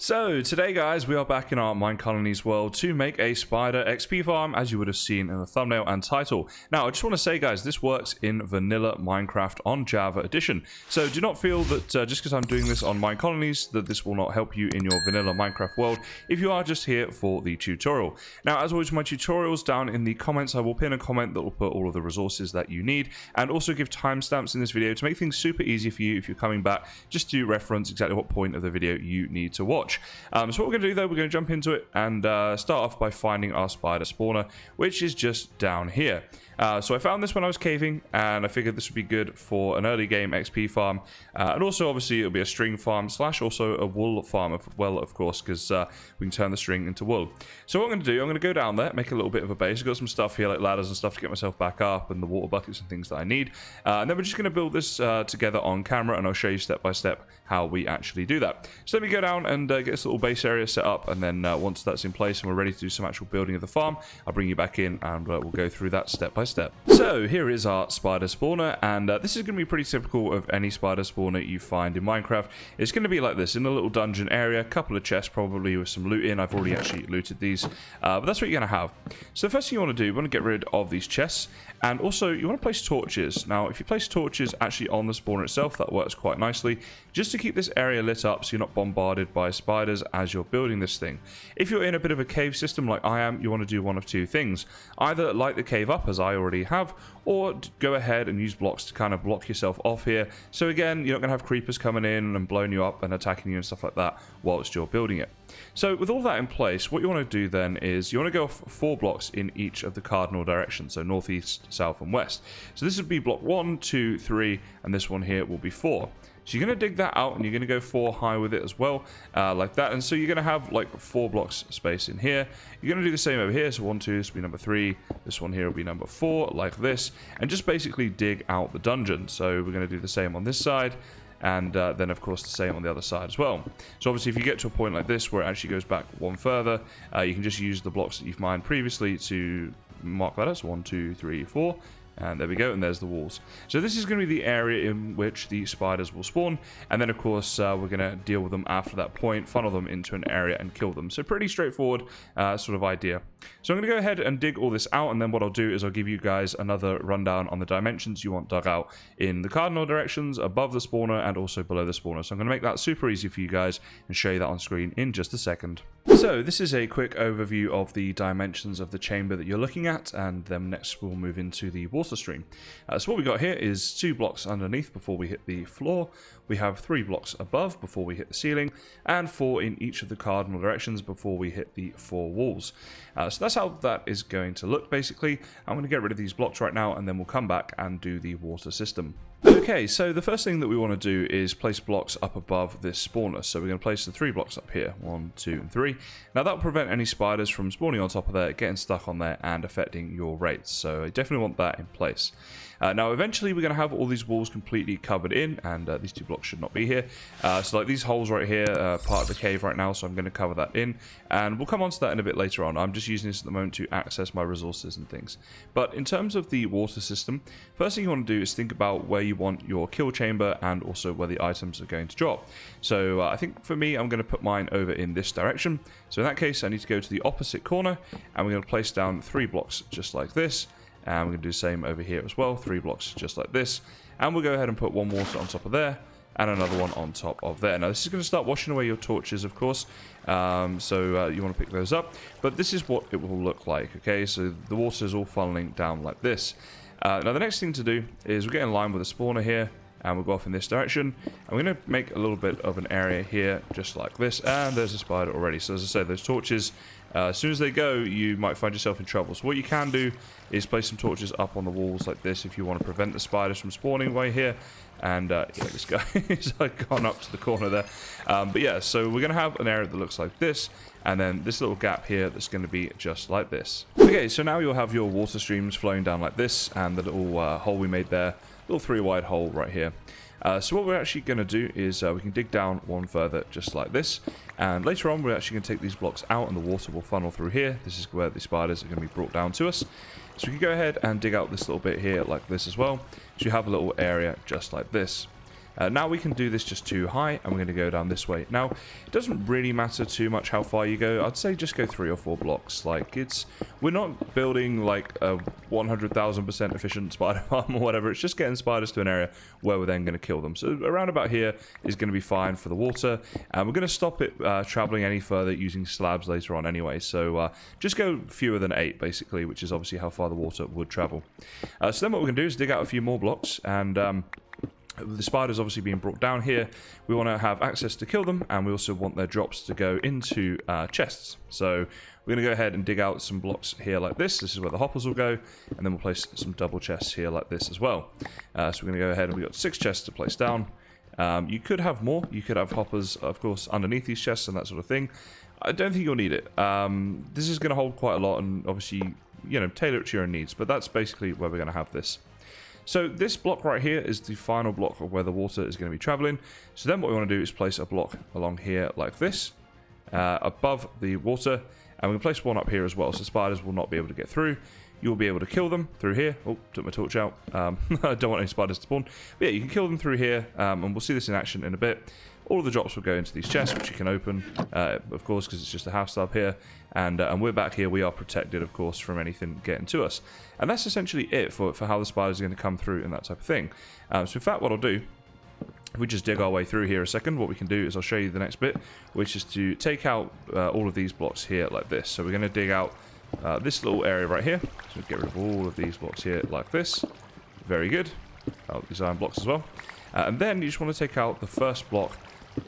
So today guys, we are back in our Minecolonies world to make a spider XP farm, as you would have seen in the thumbnail and title. Now I just want to say guys, this works in vanilla Minecraft on Java edition, so do not feel that just because I'm doing this on Minecolonies that this will not help you in your vanilla Minecraft world if you are just here for the tutorial. Now as always, my tutorials down in the comments, I will pin a comment that will put all of the resources that you need and also give timestamps in this video to make things super easy for you if you're coming back, just to reference exactly what point of the video you need to watch. So what we're going to do though, we're going to jump into it and start off by finding our spider spawner, which is just down here. So I found this when I was caving, and I figured this would be good for an early game XP farm, and also obviously it'll be a string farm slash also a wool farm as well, of course, because we can turn the string into wool. So what I'm going to do, I'm going to go down there, make a little bit of a base. I've got some stuff here like ladders and stuff to get myself back up, and the water buckets and things that I need, and then we're just going to build this together on camera, and I'll show you step by step how we actually do that. So let me go down and get this little base area set up, and then once that's in place and we're ready to do some actual building of the farm, I'll bring you back in and we'll go through that step by step. So here is our spider spawner, and this is going to be pretty typical of any spider spawner you find in Minecraft. It's going to be like this, in a little dungeon area, a couple of chests probably with some loot in. I've already actually looted these, but that's what you're going to have. So the first thing you want to do, you want to get rid of these chests, and also you want to place torches. Now if you place torches actually on the spawner itself, that works quite nicely, just to keep this area lit up so you're not bombarded by spiders as you're building this thing. If you're in a bit of a cave system like I am, you want to do one of two things. Either light the cave up, as I already have, or go ahead and use blocks to kind of block yourself off here. So again, you're not going to have creepers coming in and blowing you up and attacking you and stuff like that whilst you're building it. So with all that in place, what you want to do then is you want to go off 4 blocks in each of the cardinal directions, so northeast, south and west. So this would be block 1, 2, 3, and this one here will be 4. So you're going to dig that out and you're going to go 4 high with it as well, like that. And so you're going to have like 4 blocks space in here. You're going to do the same over here. So 1, 2, this will be number 3. This one here will be number 4, like this. And just basically dig out the dungeon. So we're going to do the same on this side. And then of course the same on the other side as well. So obviously if you get to a point like this where it actually goes back one further, you can just use the blocks that you've mined previously to mark that as 1, 2, 3, 4. And there we go, and there's the walls. So this is going to be the area in which the spiders will spawn, and then of course we're going to deal with them after that point, funnel them into an area and kill them. So pretty straightforward sort of idea. So I'm going to go ahead and dig all this out, and then what I'll do is I'll give you guys another rundown on the dimensions you want dug out in the cardinal directions, above the spawner and also below the spawner. So I'm going to make that super easy for you guys and show you that on screen in just a second. So this is a quick overview of the dimensions of the chamber that you're looking at, and then next we'll move into the water stream. So what we got here is 2 blocks underneath before we hit the floor. We have 3 blocks above before we hit the ceiling, and 4 in each of the cardinal directions before we hit the 4 walls. So that's how that is going to look basically. I'm going to get rid of these blocks right now, and then we'll come back and do the water system. Okay, so the first thing that we want to do is place blocks up above this spawner. So we're going to place the 3 blocks up here, 1, 2, and 3. Now that will prevent any spiders from spawning on top of there, getting stuck on there, and affecting your rates. So I definitely want that in place. Now eventually we're going to have all these walls completely covered in, and these 2 blocks should not be here. So like these holes right here, part of the cave right now, so I'm going to cover that in, and we'll come on to that in a bit later on. I'm just using this at the moment to access my resources and things. But in terms of the water system, first thing you want to do is think about where you want your kill chamber and also where the items are going to drop. So I think for me, I'm going to put mine over in this direction. So in that case, I need to go to the opposite corner, and we're going to place down 3 blocks just like this. And we're going to do the same over here as well, 3 blocks just like this. And we'll go ahead and put 1 water on top of there, and another one on top of there. Now this is going to start washing away your torches, of course, so you want to pick those up. But this is what it will look like, okay? So the water is all funneling down like this. Now the next thing to do is we'll get in line with the spawner here, and we'll go off in this direction. And we're going to make a little bit of an area here, just like this. And there's a spider already. So as I said, those torches, as soon as they go, you might find yourself in trouble. So what you can do is place some torches up on the walls like this if you want to prevent the spiders from spawning way here. And yeah, this guy is like gone up to the corner there. But yeah, so we're going to have an area that looks like this, and then this little gap here that's going to be just like this. Okay, so now you'll have your water streams flowing down like this, and the little hole we made there, little 3-wide hole right here. So what we're actually going to do is we can dig down one further just like this, and later on we're actually going to take these blocks out and the water will funnel through here. This is where the spiders are going to be brought down to us. So we can go ahead and dig out this little bit here like this as well, so you have a little area just like this. Now we can do this just too high, and we're going to go down this way. Now, it doesn't really matter too much how far you go. I'd say just go 3 or 4 blocks. Like, we're not building like a 100,000% efficient spider farm or whatever. It's just getting spiders to an area where we're then going to kill them. So around about here is going to be fine for the water, and we're going to stop it traveling any further using slabs later on anyway. So just go fewer than 8 basically, which is obviously how far the water would travel. So then what we're going to do is dig out a few more blocks, and the spiders obviously being brought down here, we want to have access to kill them, and we also want their drops to go into chests. So we're going to go ahead and dig out some blocks here like this. This is where the hoppers will go, and then we'll place some double chests here like this as well. So we're going to go ahead, and we've got 6 chests to place down. You could have more. You could have hoppers, of course, underneath these chests and that sort of thing. I don't think you'll need it. This is going to hold quite a lot, and obviously, you know, tailor it to your own needs, but that's basically where we're going to have this. So this block right here is the final block of where the water is going to be traveling. So then what we want to do is place a block along here like this, above the water, and we can place one up here as well, so spiders will not be able to get through. You'll be able to kill them through here. Oh, took my torch out. I don't want any spiders to spawn. But yeah, you can kill them through here, and we'll see this in action in a bit. All of the drops will go into these chests, which you can open, of course, because it's just a house stub here. And we're back here. We are protected, of course, from anything getting to us. And that's essentially it for how the spiders are going to come through and that type of thing. So in fact, what I'll do, if we just dig our way through here a second, what we can do is I'll show you the next bit, which is to take out all of these blocks here like this. So we're going to dig out this little area right here. So get rid of all of these blocks here like this. Very good. These iron blocks as well. And then you just want to take out the first block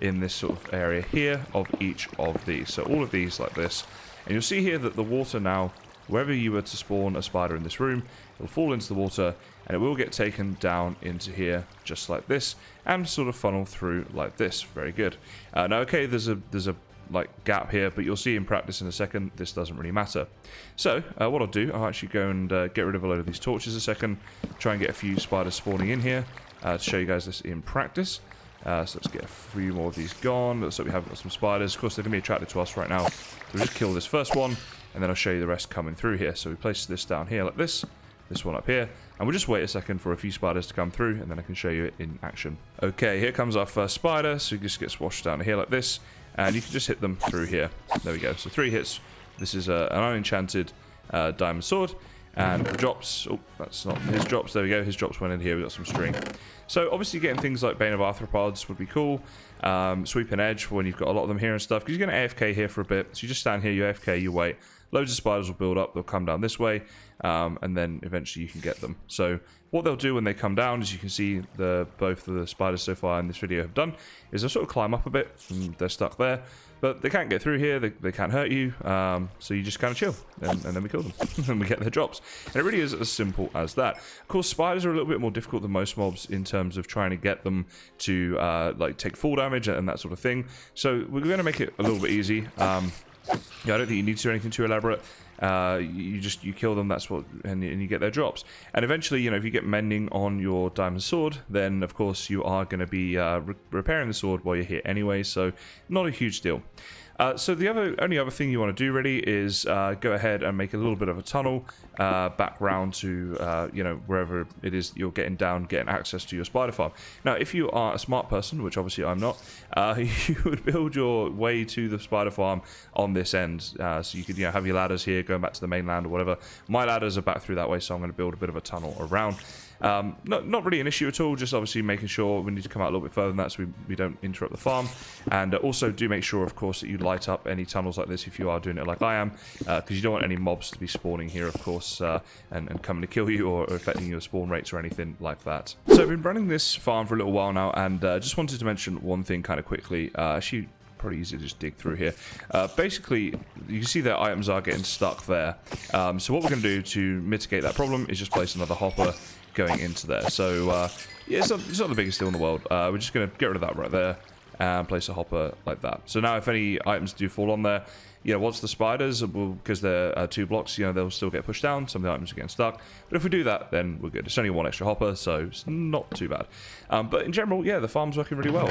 in this sort of area here of each of these. So all of these like this. And you'll see here that the water now, wherever you were to spawn a spider in this room, it'll fall into the water, and it will get taken down into here just like this, and sort of funnel through like this. Very good. Now, okay, there's a like gap here, but you'll see in practice in a second this doesn't really matter. So what I'll do, I'll actually go and get rid of a load of these torches a second, try and get a few spiders spawning in here to show you guys this in practice. So let's get a few more of these gone. Looks like we have got some spiders. Of course, they're going to be attracted to us right now. We'll just kill this first one, and then I'll show you the rest coming through here. So we place this down here like this one up here, and we'll just wait a second for a few spiders to come through, and then I can show you it in action. Okay, here comes our first spider. So it just gets washed down here like this, and you can just hit them through here. There we go. So 3 hits. This is an unenchanted diamond sword. And the drops, oh, that's not his drops, there we go, his drops went in here, we got some string. So obviously getting things like Bane of Arthropods would be cool. Sweep and Edge for when you've got a lot of them here and stuff, because you're going to AFK here for a bit. So you just stand here, you AFK, you wait. Loads of spiders will build up, they'll come down this way, and then eventually you can get them. So what they'll do when they come down, as you can see both of the spiders so far in this video have done, is they'll sort of climb up a bit, and they're stuck there. But they can't get through here, they can't hurt you, so you just kind of chill, and then we kill them, and we get their drops. And it really is as simple as that. Of course, spiders are a little bit more difficult than most mobs in terms of trying to get them to like take full damage and that sort of thing. So we're going to make it a little bit easy. Yeah, I don't think you need to do anything too elaborate. You kill them, that's what, and you get their drops. And eventually, you know, if you get mending on your diamond sword, then of course you are going to be repairing the sword while you're here anyway, so not a huge deal. So the only other thing you want to do really is go ahead and make a little bit of a tunnel back round to you know, wherever it is you're getting access to your spider farm. Now, if you are a smart person, which obviously I'm not, you would build your way to the spider farm on this end. So you could, you know, have your ladders here going back to the mainland or whatever. My ladders are back through that way, so I'm going to build a bit of a tunnel around. Not really an issue at all, just obviously making sure we need to come out a little bit further than that so we don't interrupt the farm. And also do make sure, of course, that you light up any tunnels like this if you are doing it like I am, because you don't want any mobs to be spawning here, of course, and coming to kill you or affecting your spawn rates or anything like that. So I've been running this farm for a little while now, and just wanted to mention one thing kind of quickly. Actually, pretty easy to just dig through here. Basically, you can see that items are getting stuck there. So what we're going to do to mitigate that problem is just place another hopper going into there. So yeah, it's not the biggest deal in the world. We're just going to get rid of that right there and place a hopper like that. So now if any items do fall on there, once the spiders, because they're 2 blocks, they'll still get pushed down. Some of the items are getting stuck. But if we do that, then we're good. It's only 1 extra hopper, so it's not too bad. But in general, yeah, the farm's working really well.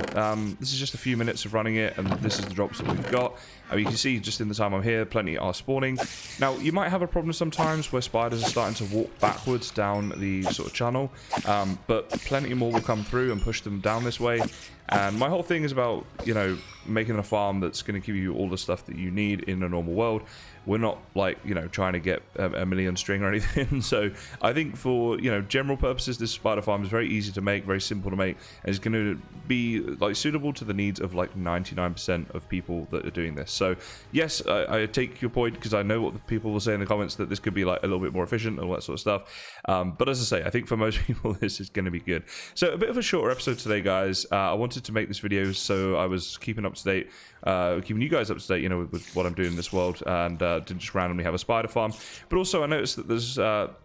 This is just a few minutes of running it, and this is the drops that we've got. You can see just in the time I'm here, plenty are spawning. Now, you might have a problem sometimes where spiders are starting to walk backwards down the sort of channel, but plenty more will come through and push them down this way. And my whole thing is about, making a farm that's going to give you all the stuff that you need in a normal world. We're not like, trying to get a million string or anything. So I think for, general purposes, this spider farm is very easy to make, very simple to make, and it's going to be like suitable to the needs of like 99% of people that are doing this. So yes, I take your point, because I know what the people will say in the comments, that this could be like a little bit more efficient and all that sort of stuff. But as I say, I think for most people, this is going to be good. So a bit of a shorter episode today, guys. I wanted to make this video so I was keeping up to date, keeping you guys up to date, with what I'm doing in this world, and didn't just randomly have a spider farm. But also, I noticed that there's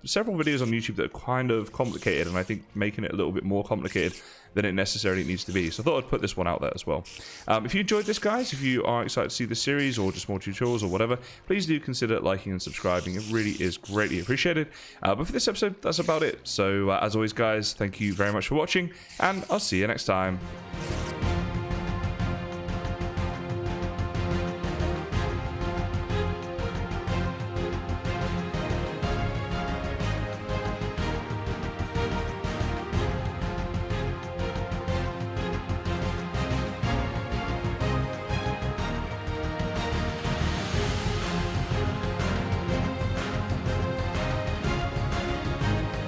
several videos on YouTube that are kind of complicated, and I think making it a little bit more complicated than it necessarily needs to be. So I thought I'd put this one out there as well. If you enjoyed this, guys, if you are excited to see this series or just more tutorials or whatever, please do consider liking and subscribing. It really is greatly appreciated. But for this episode, that's about it. So as always, guys, thank you very much for watching, and I'll see you next time.